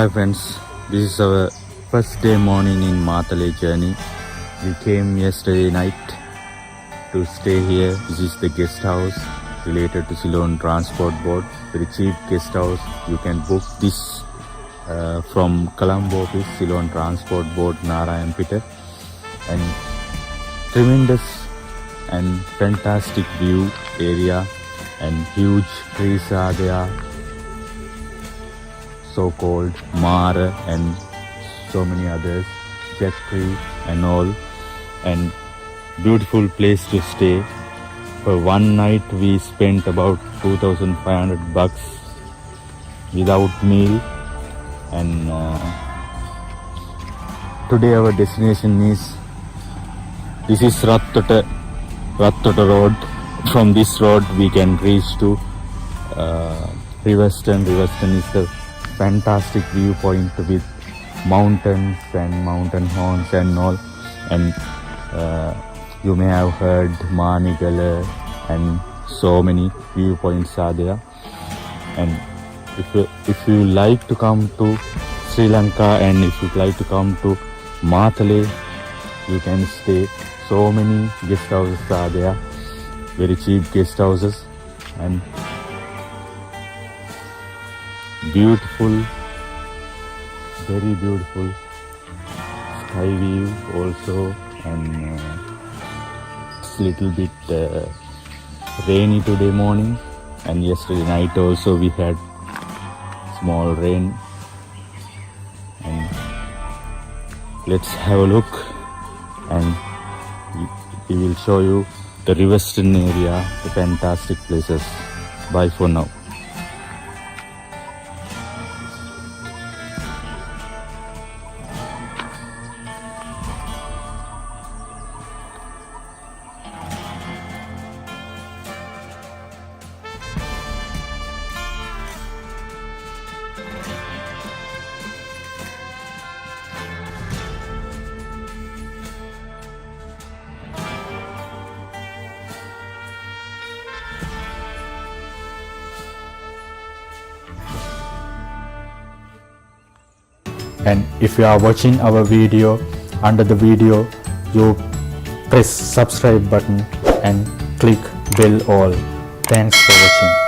Hi friends, this is our first day morning in Mathale journey. We came yesterday night to stay here. This is the guest house related to Ceylon Transport Board. Very cheap guest house. You can book this from Colombo office, Ceylon Transport Board Mathale. And tremendous and fantastic view area and huge trees are there, so-called Mara and so many others, jack tree and all, and beautiful place to stay. For one night we spent about $2,500 without meal, and today our destination is, this is Rattota road. From this road we can reach to Riverstone. Riverstone is the fantastic viewpoint with mountains and mountain horns and all, and you may have heard Manigala and so many viewpoints are there. And if you like to come to Sri Lanka and if you like to come to Mathale, you can stay. So many guest houses are there, very cheap guest houses, and beautiful, very beautiful sky view also, and it's little bit rainy today morning, and yesterday night also we had small rain. And let's have a look, and we will show you the Riverstone area, the fantastic places. Bye for now. And if you are watching our video, under the video you press subscribe button and click bell all. Thanks for watching.